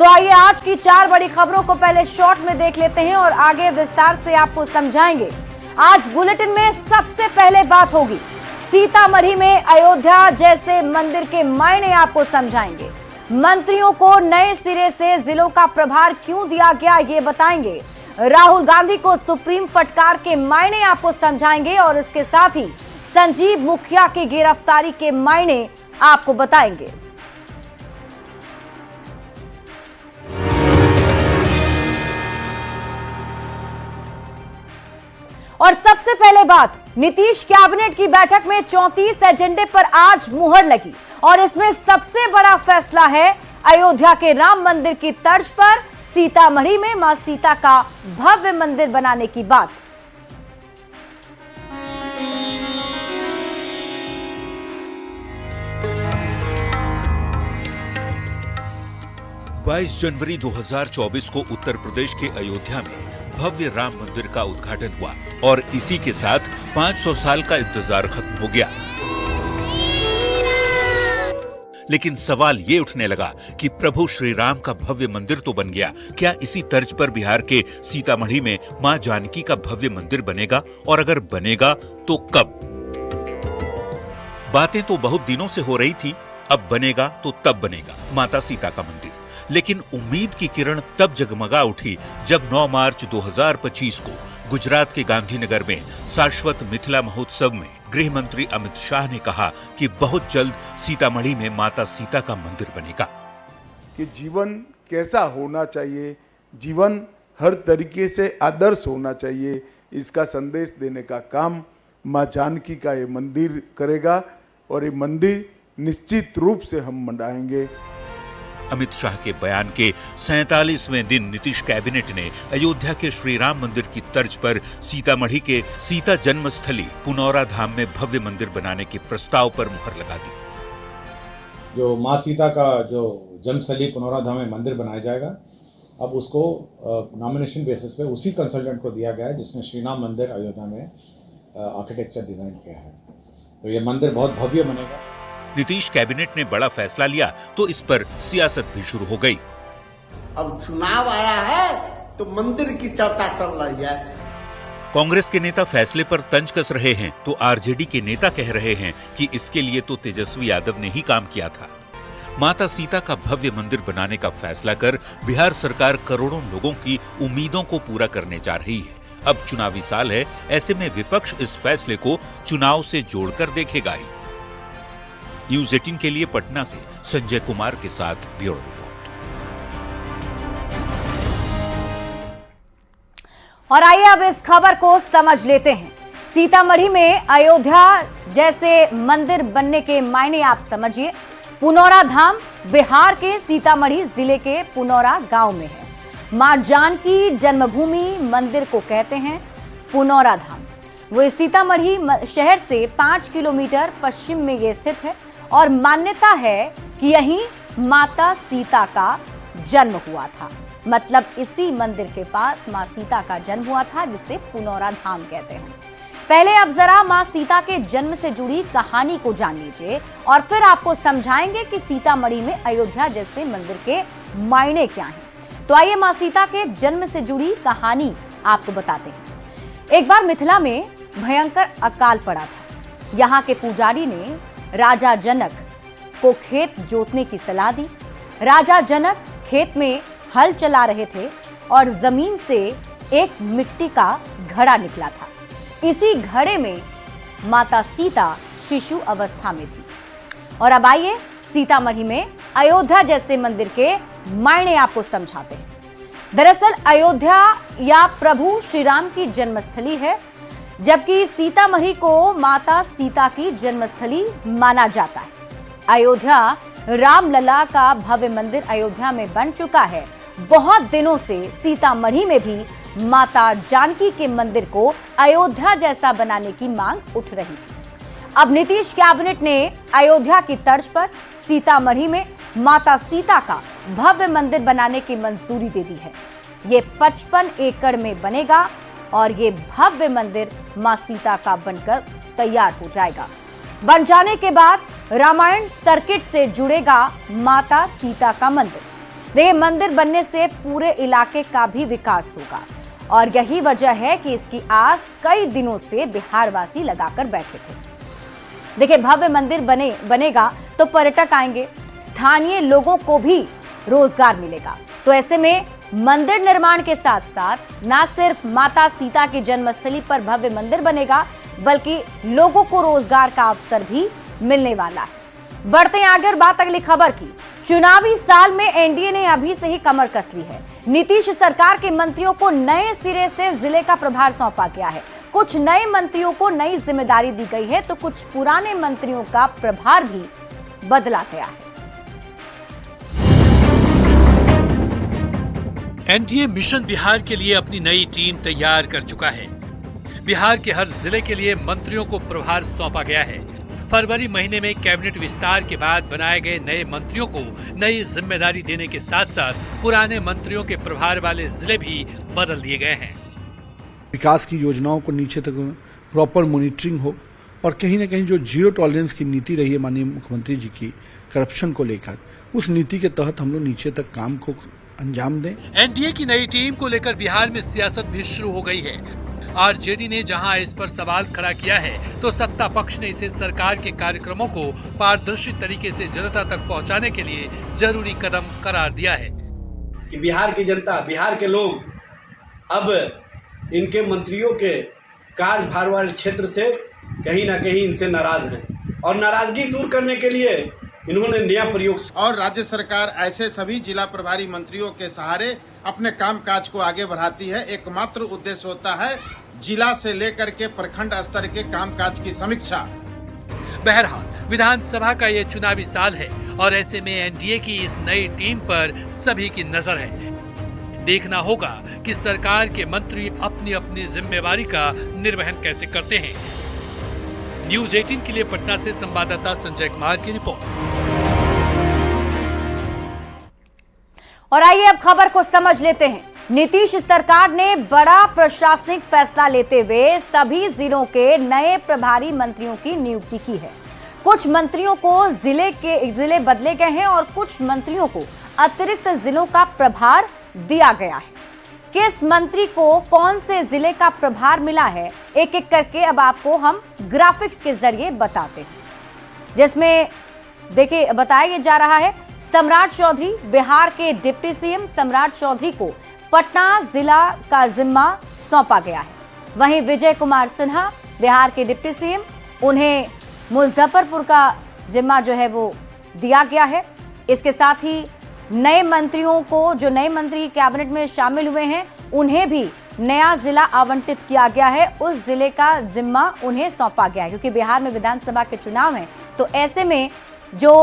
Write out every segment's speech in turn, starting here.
तो आइए आज की 4 बड़ी खबरों को पहले शॉर्ट में देख लेते हैं और आगे विस्तार से आपको समझाएंगे। आज बुलेटिन में सबसे पहले बात होगी सीतामढ़ी में अयोध्या जैसे मंदिर के मायने आपको समझाएंगे। मंत्रियों को नए सिरे से जिलों का प्रभार क्यों दिया गया ये बताएंगे। राहुल गांधी को सुप्रीम फटकार के मायने आपको समझाएंगे और इसके साथ ही संजीव मुखिया की गिरफ्तारी के मायने आपको बताएंगे। और सबसे पहले बात, नीतीश कैबिनेट की बैठक में 34 एजेंडे पर आज मुहर लगी और इसमें सबसे बड़ा फैसला है अयोध्या के राम मंदिर की तर्ज पर सीतामढ़ी में मां सीता का भव्य मंदिर बनाने की बात। बाईस जनवरी 2024 को उत्तर प्रदेश के अयोध्या में भव्य राम मंदिर का उद्घाटन हुआ और इसी के साथ 500 साल का इंतजार खत्म हो गया। लेकिन सवाल ये उठने लगा कि प्रभु श्री राम का भव्य मंदिर तो बन गया, क्या इसी तर्ज पर बिहार के सीतामढ़ी में मां जानकी का भव्य मंदिर बनेगा? और अगर बनेगा तो कब? बातें तो बहुत दिनों से हो रही थी, अब बनेगा तो तब बनेगा माता सीता का मंदिर। लेकिन उम्मीद की किरण तब जगमगा उठी जब 9 मार्च 2025 को गुजरात के गांधीनगर में शाश्वत मिथिला महोत्सव में गृह मंत्री अमित शाह ने कहा कि बहुत जल्द सीतामढ़ी में माता सीता का मंदिर बनेगा। कि जीवन कैसा होना चाहिए, जीवन हर तरीके से आदर्श होना चाहिए, इसका संदेश देने का काम मां जानकी का ये मंदिर करेगा और ये मंदिर निश्चित रूप से हम मनाएंगे। अमित शाह के बयान के 47वें दिन नीतीश कैबिनेट ने अयोध्या के श्री राम मंदिर की तर्ज पर सीतामढ़ी के सीता जन्मस्थली पुनौरा धाम में भव्य मंदिर बनाने के प्रस्ताव पर मुहर लगा दी। जो मां सीता का जो जन्मस्थली पुनौरा धाम में मंदिर बनाया जाएगा, अब उसको नॉमिनेशन बेसिस पे उसी कंसल्टेंट को दिया गया है जिसने श्री राम मंदिर अयोध्या में आर्किटेक्चर डिजाइन किया है। तो ये मंदिर बहुत भव्य बनेगा। नीतीश कैबिनेट ने बड़ा फैसला लिया तो इस पर सियासत भी शुरू हो गई। अब चुनाव आया है तो मंदिर की चर्चा चल रही है। कांग्रेस के नेता फैसले पर तंज कस रहे हैं तो आरजेडी के नेता कह रहे हैं कि इसके लिए तो तेजस्वी यादव ने ही काम किया था। माता सीता का भव्य मंदिर बनाने का फैसला कर बिहार सरकार करोड़ों लोगों की उम्मीदों को पूरा करने जा रही है। अब चुनावी साल है, ऐसे में विपक्ष इस फैसले को चुनाव से जोड़कर देखेगा ही। न्यूज़ 18 के लिए पटना से संजय कुमार के साथ ब्यूरो रिपोर्ट। और आइए अब इस खबर को समझ लेते हैं। सीतामढ़ी में अयोध्या जैसे मंदिर बनने के मायने आप समझिए। पुनौरा धाम बिहार के सीतामढ़ी जिले के पुनौरा गांव में है। मां जानकी जन्मभूमि मंदिर को कहते हैं पुनौरा धाम। वो सीतामढ़ी शहर से 5 किलोमीटर पश्चिम में ये स्थित है और मान्यता है कि यहीं माता सीता का जन्म हुआ था। मतलब इसी मंदिर के पास मां सीता का जन्म हुआ था, जिसे पुनौरा धाम कहते हैं। पहले अब जरा मां सीता के जन्म से जुड़ी कहानी को जान लीजिए और फिर आपको समझाएंगे कि सीतामढ़ी में अयोध्या जैसे मंदिर के मायने क्या हैं। तो आइए मां सीता के जन्म से जुड़ी कहानी आपको बताते हैं। एक बार मिथिला में भयंकर अकाल पड़ा था। यहाँ के पुजारी ने राजा जनक को खेत जोतने की सलाह दी। राजा जनक खेत में हल चला रहे थे और जमीन से एक मिट्टी का घड़ा निकला था। इसी घड़े में माता सीता शिशु अवस्था में थी। और अब आइए सीतामढ़ी में अयोध्या जैसे मंदिर के मायने आपको समझाते हैं। दरअसल अयोध्या या प्रभु श्री राम की जन्मस्थली है, जबकि सीतामढ़ी को माता सीता की जन्मस्थली माना जाता है। अयोध्या रामलला का भव्य मंदिर अयोध्या में बन चुका है। बहुत दिनों से सीतामढ़ी में भी माता जानकी के मंदिर को अयोध्या जैसा बनाने की मांग उठ रही थी। अब नीतीश कैबिनेट ने अयोध्या की तर्ज पर सीतामढ़ी में माता सीता का भव्य मंदिर बनाने की मंजूरी दे दी है। ये 55 एकड़ में बनेगा और ये भव्य मंदिर मां सीता का बनकर तैयार हो जाएगा। बन जाने के बाद रामायण सर्किट से जुड़ेगा माता सीता का मंदिर। देखिए, मंदिर बनने से पूरे इलाके का भी विकास होगा और यही वजह है कि इसकी आस कई दिनों से बिहार वासी लगाकर बैठे थे। देखिए, भव्य मंदिर बनेगा तो पर्यटक आएंगे, स्थानीय लोगों को भी रोजगार मिलेगा। तो ऐसे में मंदिर निर्माण के साथ साथ न सिर्फ माता सीता की जन्मस्थली पर भव्य मंदिर बनेगा, बल्कि लोगों को रोजगार का अवसर भी मिलने वाला है। बढ़ते हैं आगे और बात अगली खबर की। चुनावी साल में एनडीए ने अभी से ही कमर कस ली है। नीतीश सरकार के मंत्रियों को नए सिरे से जिले का प्रभार सौंपा गया है। कुछ नए मंत्रियों को नई जिम्मेदारी दी गई है तो कुछ पुराने मंत्रियों का प्रभार भी बदला गया है। एनडीए मिशन बिहार के लिए अपनी नई टीम तैयार कर चुका है। बिहार के हर जिले के लिए मंत्रियों को प्रभार सौंपा गया है। फरवरी महीने में कैबिनेट विस्तार के बाद बनाए गए नए मंत्रियों को नई जिम्मेदारी देने के साथ साथ पुराने मंत्रियों के प्रभार वाले जिले भी बदल दिए गए हैं। विकास की योजनाओं को नीचे तक प्रॉपर मॉनिटरिंग हो और कहीं न कहीं जो जीरो टॉलरेंस की नीति रही है माननीय मुख्यमंत्री जी की करप्शन को लेकर, उस नीति के तहत हम लोग नीचे तक काम को अंजाम दें। एनडीए की नई टीम को लेकर बिहार में सियासत भी शुरू हो गई है। आरजेडी ने जहां इस पर सवाल खड़ा किया है तो सत्ता पक्ष ने इसे सरकार के कार्यक्रमों को पारदर्शी तरीके से जनता तक पहुंचाने के लिए जरूरी कदम करार दिया है कि बिहार की जनता, बिहार के लोग अब इनके मंत्रियों के कार्यभार वाले क्षेत्र से कहीं ना कहीं इनसे नाराज हैं और नाराजगी दूर करने के लिए इन्होंने नया प्रयोग और राज्य सरकार ऐसे सभी जिला प्रभारी मंत्रियों के सहारे अपने कामकाज को आगे बढ़ाती है। एकमात्र उद्देश्य होता है जिला से लेकर के प्रखंड स्तर के कामकाज की समीक्षा। बहरहाल विधानसभा का ये चुनावी साल है और ऐसे में एनडीए की इस नई टीम पर सभी की नजर है। देखना होगा कि सरकार के मंत्री अपनी अपनी जिम्मेवारी का निर्वहन कैसे करते हैं। न्यूज 18 के लिए पटना से संवाददाता संजय कुमार की रिपोर्ट। और आइए अब खबर को समझ लेते हैं। नीतीश सरकार ने बड़ा प्रशासनिक फैसला लेते हुए सभी जिलों के नए प्रभारी मंत्रियों की नियुक्ति की है। कुछ मंत्रियों को जिले बदले गए हैं और कुछ मंत्रियों को अतिरिक्त जिलों का प्रभार दिया गया है। किस मंत्री को कौन से जिले का प्रभार मिला है, एक एक करके अब आपको हम ग्राफिक्स के जरिए बताते हैं, जिसमें देखिए बताया जा रहा है सम्राट चौधरी, बिहार के डिप्टी सीएम सम्राट चौधरी को पटना जिला का जिम्मा सौंपा गया है। वहीं विजय कुमार सिन्हा, बिहार के डिप्टी सीएम, उन्हें मुजफ्फरपुर का जिम्मा जो है वो दिया गया है। इसके साथ ही नए मंत्रियों को, जो नए मंत्री कैबिनेट में शामिल हुए हैं, उन्हें भी नया जिला आवंटित किया गया है। उस जिले का जिम्मा उन्हें सौंपा गया है क्योंकि बिहार में विधानसभा के चुनाव हैं, तो ऐसे में जो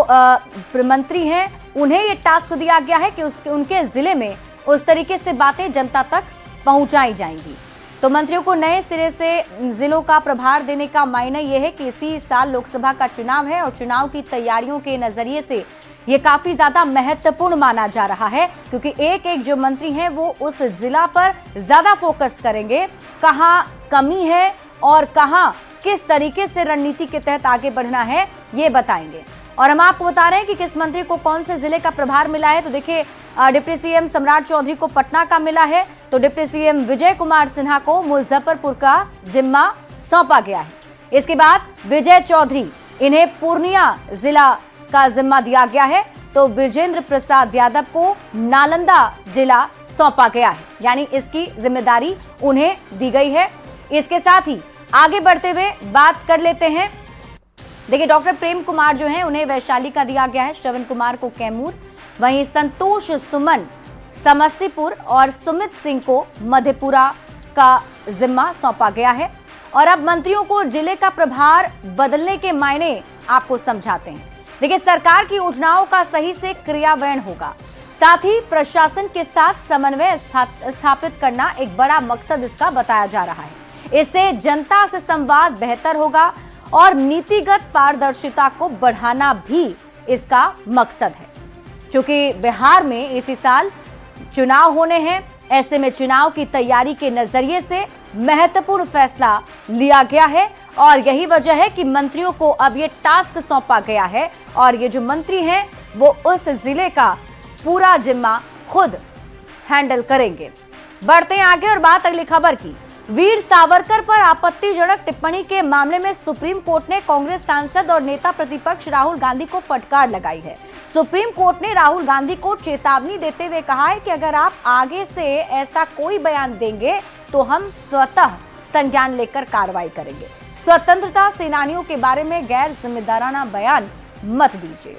मंत्री हैं उन्हें ये टास्क दिया गया है कि उनके जिले में उस तरीके से बातें जनता तक पहुंचाई जाएंगी। तो मंत्रियों को नए सिरे से जिलों का प्रभार देने का मायने ये है कि इसी साल लोकसभा का चुनाव है और चुनाव की तैयारियों के नजरिए से ये काफी ज्यादा महत्वपूर्ण माना जा रहा है क्योंकि एक एक जो मंत्री हैं वो उस जिला पर ज्यादा फोकस करेंगे, कहां कमी है और कहां किस तरीके से रणनीति के तहत आगे बढ़ना है ये बताएंगे। और हम आपको बता रहे हैं कि किस मंत्री को कौन से जिले का प्रभार मिला है। तो देखिए, डिप्टी सीएम सम्राट चौधरी को पटना का मिला है, तो डिप्टी सीएम विजय कुमार सिन्हा को मुजफ्फरपुर का जिम्मा सौंपा गया है। इसके बाद विजय चौधरी, इन्हें पूर्णिया जिला का जिम्मा दिया गया है, तो विजेंद्र प्रसाद यादव को नालंदा जिला सौंपा गया है, यानी इसकी जिम्मेदारी उन्हें दी गई है। इसके साथ ही आगे बढ़ते हुए बात कर लेते हैं, देखिए डॉक्टर प्रेम कुमार जो हैं उन्हें वैशाली का दिया गया है, श्रवण कुमार को कैमूर, वहीं संतोष सुमन समस्तीपुर और सुमित सिंह को मधेपुरा का जिम्मा सौंपा गया है। और अब मंत्रियों को जिले का प्रभार बदलने के मायने आपको समझाते हैं। देखिए, सरकार की योजनाओं का सही से क्रियान्वयन होगा, साथ ही प्रशासन के साथ समन्वय स्थापित करना एक बड़ा मकसद इसका बताया जा रहा है। इससे जनता से संवाद बेहतर होगा और नीतिगत पारदर्शिता को बढ़ाना भी इसका मकसद है। चूंकि बिहार में इसी साल चुनाव होने हैं, ऐसे में चुनाव की तैयारी के नजरिए से महत्वपूर्ण फैसला लिया गया है और यही वजह है कि मंत्रियों को अब ये टास्क सौंपा गया है और ये जो मंत्री हैं वो उस जिले का पूरा जिम्मा खुद हैंडल करेंगे। बढ़ते हैं आगे और बात अगली खबर की। वीर सावरकर पर आपत्तिजनक टिप्पणी के मामले में सुप्रीम कोर्ट ने कांग्रेस सांसद और नेता प्रतिपक्ष राहुल गांधी को फटकार लगाई है। सुप्रीम कोर्ट ने राहुल गांधी को चेतावनी देते हुए कहा है कि अगर आप आगे से ऐसा कोई बयान देंगे तो हम स्वतः संज्ञान लेकर कार्रवाई करेंगे। स्वतंत्रता सेनानियों के बारे में गैर जिम्मेदाराना बयान मत दीजिए।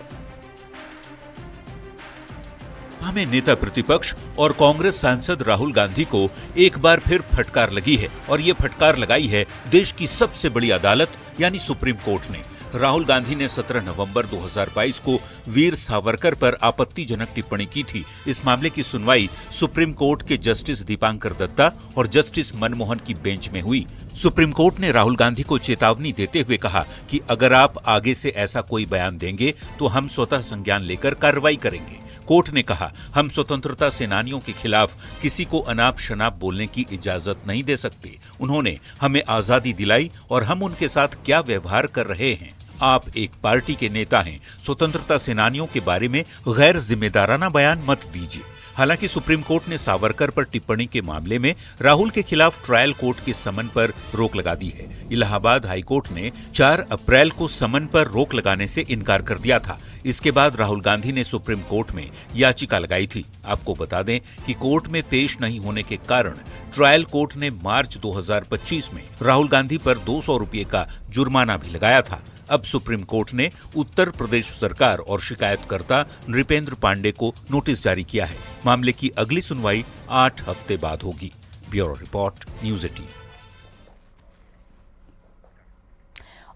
हमें नेता प्रतिपक्ष और कांग्रेस सांसद राहुल गांधी को एक बार फिर फटकार लगी है और ये फटकार लगाई है देश की सबसे बड़ी अदालत यानी सुप्रीम कोर्ट ने। राहुल गांधी ने 17 नवंबर 2022 को वीर सावरकर पर आपत्तिजनक टिप्पणी की थी। इस मामले की सुनवाई सुप्रीम कोर्ट के जस्टिस दीपांकर दत्ता और जस्टिस मनमोहन की बेंच में हुई। सुप्रीम कोर्ट ने राहुल गांधी को चेतावनी देते हुए कहा कि अगर आप आगे से ऐसा कोई बयान देंगे तो हम स्वतः संज्ञान लेकर कार्रवाई करेंगे। कोर्ट ने कहा, हम स्वतंत्रता सेनानियों के खिलाफ किसी को अनाप शनाप बोलने की इजाजत नहीं दे सकते। उन्होंने हमें आजादी दिलाई और हम उनके साथ क्या व्यवहार कर रहे हैं। आप एक पार्टी के नेता हैं, स्वतंत्रता सेनानियों के बारे में गैर जिम्मेदाराना बयान मत दीजिए। हालांकि सुप्रीम कोर्ट ने सावरकर पर टिप्पणी के मामले में राहुल के खिलाफ ट्रायल कोर्ट के समन पर रोक लगा दी है। इलाहाबाद हाईकोर्ट ने 4 अप्रैल को समन पर रोक लगाने से इनकार कर दिया था। इसके बाद राहुल गांधी ने सुप्रीम कोर्ट में याचिका लगाई थी। आपको बता दें कि कोर्ट में पेश नहीं होने के कारण ट्रायल कोर्ट ने मार्च 2025 में राहुल गांधी पर 200 रुपये का जुर्माना भी लगाया था। अब सुप्रीम कोर्ट ने उत्तर प्रदेश सरकार और शिकायतकर्ता नृपेंद्र पांडे को नोटिस जारी किया है। मामले की अगली सुनवाई 8 हफ्ते बाद होगी। Bureau report, news 18।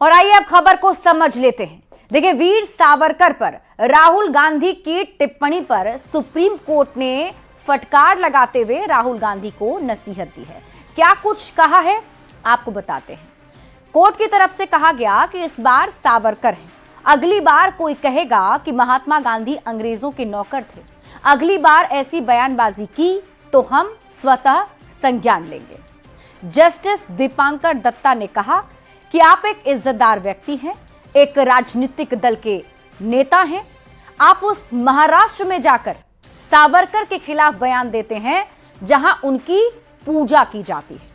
और आइए अब खबर को समझ लेते हैं। देखिए, वीर सावरकर पर राहुल गांधी की टिप्पणी पर सुप्रीम कोर्ट ने फटकार लगाते हुए राहुल गांधी को नसीहत दी है। क्या कुछ कहा है आपको बताते हैं। कोर्ट की तरफ से कहा गया कि इस बार सावरकर हैं, अगली बार कोई कहेगा कि महात्मा गांधी अंग्रेजों के नौकर थे, अगली बार ऐसी बयानबाजी की तो हम स्वतः संज्ञान लेंगे। जस्टिस दीपांकर दत्ता ने कहा कि आप एक इज्जतदार व्यक्ति हैं, एक राजनीतिक दल के नेता हैं, आप उस महाराष्ट्र में जाकर सावरकर के खिलाफ बयान देते हैं जहां उनकी पूजा की जाती है,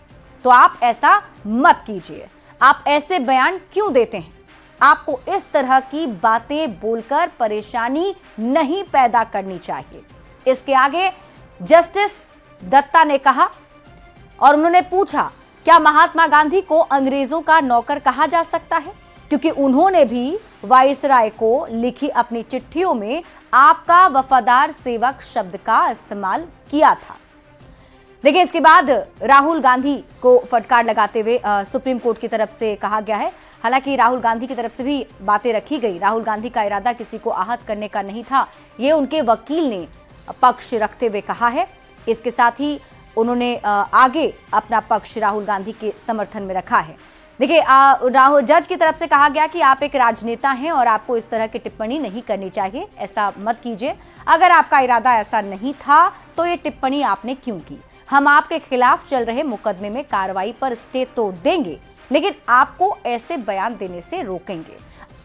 तो आप ऐसा मत कीजिए। आप ऐसे बयान क्यों देते हैं? आपको इस तरह की बातें बोलकर परेशानी नहीं पैदा करनी चाहिए। इसके आगे जस्टिस दत्ता ने कहा और उन्होंने पूछा, क्या महात्मा गांधी को अंग्रेजों का नौकर कहा जा सकता है? क्योंकि उन्होंने भी वायसराय को लिखी अपनी चिट्ठियों में आपका वफादार सेवक शब्द का इस्तेमाल किया था। देखिए, इसके बाद राहुल गांधी को फटकार लगाते हुए सुप्रीम कोर्ट की तरफ से कहा गया है। हालांकि राहुल गांधी की तरफ से भी बातें रखी गई। राहुल गांधी का इरादा किसी को आहत करने का नहीं था, ये उनके वकील ने पक्ष रखते हुए कहा है। इसके साथ ही उन्होंने आगे अपना पक्ष राहुल गांधी के समर्थन में रखा है। देखिए, राहुल जज की तरफ से कहा गया कि आप एक राजनेता हैं और आपको इस तरह की टिप्पणी नहीं करनी चाहिए, ऐसा मत कीजिए। अगर आपका इरादा ऐसा नहीं था तो ये टिप्पणी आपने क्यों की? हम आपके खिलाफ चल रहे मुकदमे में कार्रवाई पर स्टे तो देंगे, लेकिन आपको ऐसे बयान देने से रोकेंगे।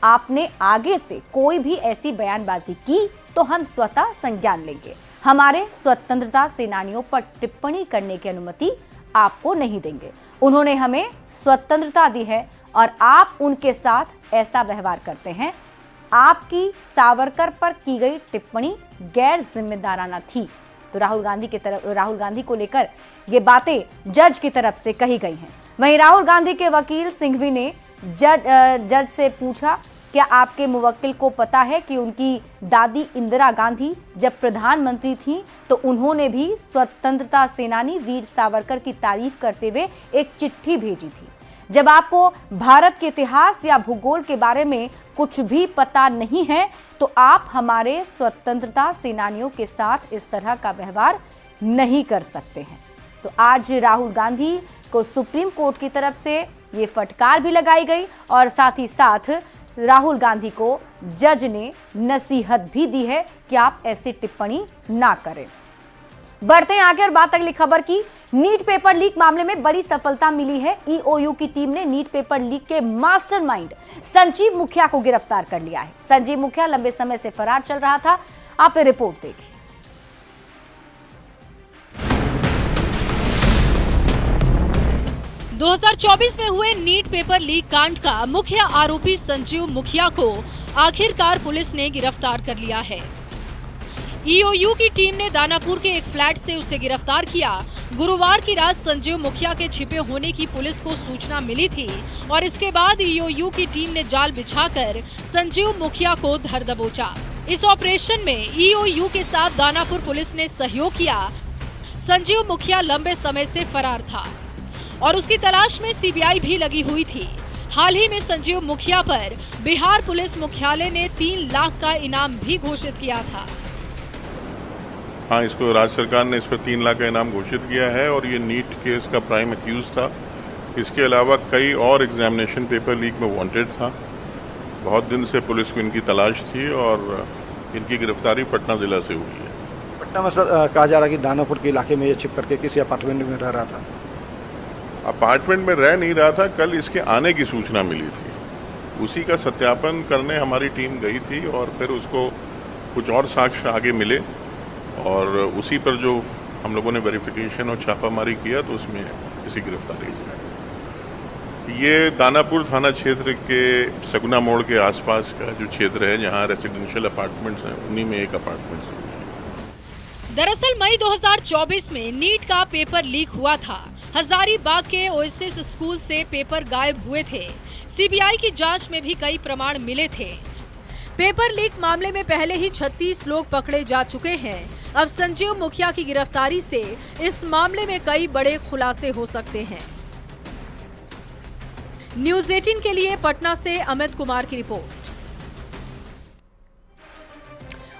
आपने आगे से कोई भी ऐसी बयानबाजी की तो हम स्वतः संज्ञान लेंगे। हमारे स्वतंत्रता सेनानियों पर टिप्पणी करने की अनुमति आपको नहीं देंगे। उन्होंने हमें स्वतंत्रता दी है और आप उनके साथ ऐसा व्यवहार करते हैं। आपकी सावरकर पर की गई टिप्पणी गैर जिम्मेदाराना थी। तो राहुल गांधी को लेकर ये बातें जज की तरफ से कही गई हैं। वहीं राहुल गांधी के वकील सिंघवी ने जज से पूछा, क्या आपके मुवक्किल को पता है कि उनकी दादी इंदिरा गांधी जब प्रधानमंत्री थीं तो उन्होंने भी स्वतंत्रता सेनानी वीर सावरकर की तारीफ करते हुए एक चिट्ठी भेजी थी। जब आपको भारत के इतिहास या भूगोल के बारे में कुछ भी पता नहीं है तो आप हमारे स्वतंत्रता सेनानियों के साथ इस तरह का व्यवहार नहीं कर सकते हैं। तो आज राहुल गांधी को सुप्रीम कोर्ट की तरफ से ये फटकार भी लगाई गई और साथ ही साथ राहुल गांधी को जज ने नसीहत भी दी है कि आप ऐसी टिप्पणी ना करें। बढ़ते हैं आगे और बात अगली खबर की। नीट पेपर लीक मामले में बड़ी सफलता मिली है। ईओयू की टीम ने नीट पेपर लीक के मास्टरमाइंड संजीव मुखिया को गिरफ्तार कर लिया है। संजीव मुखिया लंबे समय से फरार चल रहा था। आपने रिपोर्ट देखी। 2024 में हुए नीट पेपर लीक कांड का मुख्य आरोपी संजीव मुखिया को आखिरकार पुलिस ने गिरफ्तार कर लिया है। ईओयू की टीम ने दानापुर के एक फ्लैट से उसे गिरफ्तार किया। गुरुवार की रात संजीव मुखिया के छिपे होने की पुलिस को सूचना मिली थी और इसके बाद ईओयू की टीम ने जाल बिछाकर संजीव मुखिया को धर दबोचा। इस ऑपरेशन में ईओयू के साथ दानापुर पुलिस ने सहयोग किया। संजीव मुखिया लंबे समय से फरार था और उसकी तलाश में सीबीआई भी लगी हुई थी। हाल ही में संजीव मुखिया पर बिहार पुलिस मुख्यालय ने 3 लाख का इनाम भी घोषित किया था। हाँ, इसको राज्य सरकार ने इस पर 3 लाख का इनाम घोषित किया है और ये नीट केस का प्राइम एक्यूज था। इसके अलावा कई और एग्जामिनेशन पेपर लीक में वांटेड था। बहुत दिन से पुलिस को इनकी तलाश थी और इनकी गिरफ्तारी पटना जिला से हुई है। पटना में सर कहा जा रहा है कि दानापुर के इलाके में ये छिप करके किसी अपार्टमेंट में रह रहा था। अपार्टमेंट में रह नहीं रहा था, कल इसके आने की सूचना मिली थी। उसी का सत्यापन करने हमारी टीम गई थी और फिर उसको कुछ और साक्ष्य आगे मिले और उसी पर जो हम लोगों ने वेरिफिकेशन और छापामारी किया तो उसमें इसी गिरफ्तारी हुई। ये दानापुर थाना क्षेत्र के सगुना मोड़ के आसपास का जो क्षेत्र है जहां रेसिडेंशियल अपार्टमेंट्स हैं, उन्हीं में एक अपार्टमेंट है। दरअसल मई 2024 में नीट का पेपर लीक हुआ था। हजारीबाग के ओएसिस स्कूल से पेपर गायब हुए थे। सीबीआई की जांच में भी कई प्रमाण मिले थे। पेपर लीक मामले में पहले ही 36 लोग पकड़े जा चुके हैं। अब संजीव मुखिया की गिरफ्तारी से इस मामले में कई बड़े खुलासे हो सकते हैं। न्यूज़ 18 के लिए पटना से अमित कुमार की रिपोर्ट।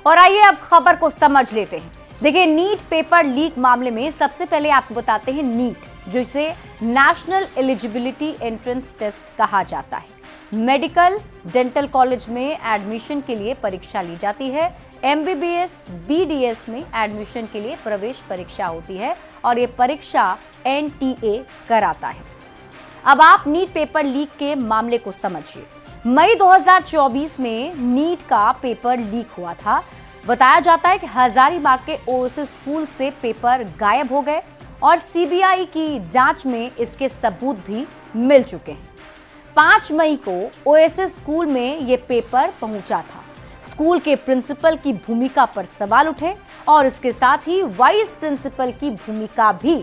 और आइए अब खबर को समझ लेते हैं। देखिए, नीट पेपर लीक मामले में सबसे पहले आपको बताते हैं नीट, जिसे नेशनल एलिजिबिलिटी एंट्रेंस टेस्ट कहा जाता है। मेडिकल डेंटल कॉलेज में एडमिशन के लिए परीक्षा ली जाती है। एमबीबीएस बीडीएस में एडमिशन के लिए प्रवेश परीक्षा होती है और ये परीक्षा एनटीए कराता है। अब आप नीट पेपर लीक के मामले को समझिए। मई 2024 में नीट का पेपर लीक हुआ था। बताया जाता है कि हजारीबाग के ओएसिस स्कूल से पेपर गायब हो गए और सीबीआई की जांच में इसके सबूत भी मिल चुके हैं। 5 मई को ओएसिस स्कूल में ये पेपर पहुंचा था। स्कूल के प्रिंसिपल की भूमिका पर सवाल उठे और इसके साथ ही वाइस प्रिंसिपल की भूमिका भी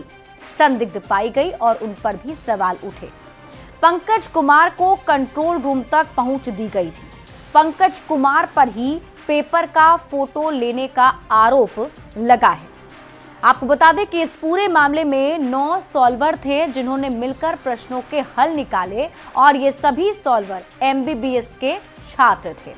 संदिग्ध पाई गई और उन पर भी सवाल उठे। पंकज कुमार को कंट्रोल रूम तक पहुंच दी गई थी। पंकज कुमार पर ही पेपर का फोटो लेने का आरोप लगा है। आपको बता दें कि इस पूरे मामले में 9 सॉल्वर थे जिन्होंने मिलकर प्रश्नों के हल निकाले और ये सभी सॉल्वर एमबीबीएस के छात्र थे।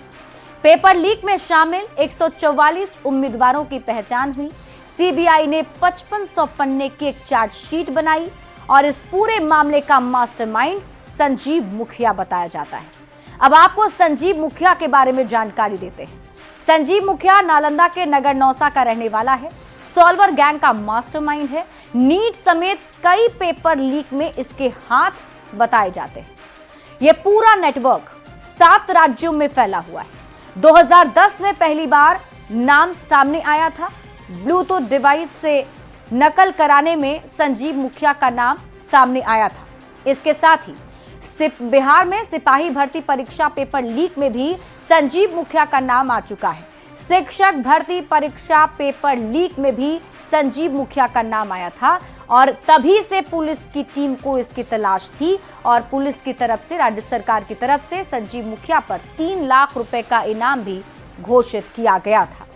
पेपर लीक में शामिल 144 उम्मीदवारों की पहचान हुई। सीबीआई ने 5500 पन्ने की एक चार्जशीट बनाई और इस पूरे मामले का मास्टरमाइंड संजीव मुखिया बताया जाता है। अब आपको संजीव मुखिया के बारे में जानकारी देते हैं। संजीव मुखिया नालंदा के नगर नौसा का रहने वाला है। सॉल्वर गैंग का मास्टरमाइंड है। नीट समेत कई पेपर लीक में इसके हाथ बताए जाते हैं। यह पूरा नेटवर्क 7 राज्यों में फैला हुआ है। 2010 में पहली बार नाम सामने आया था। ब्लूटूथ डिवाइस से नकल कराने में संजीव मुखिया का नाम सामने आया था। इसके साथ ही बिहार में सिपाही भर्ती परीक्षा पेपर लीक में भी संजीव मुखिया का नाम आ चुका है। शिक्षक भर्ती परीक्षा पेपर लीक में भी संजीव मुखिया का नाम आया था और तभी से पुलिस की टीम को इसकी तलाश थी और पुलिस की तरफ से, राज्य सरकार की तरफ से संजीव मुखिया पर 3 लाख रुपए का इनाम भी घोषित किया गया था।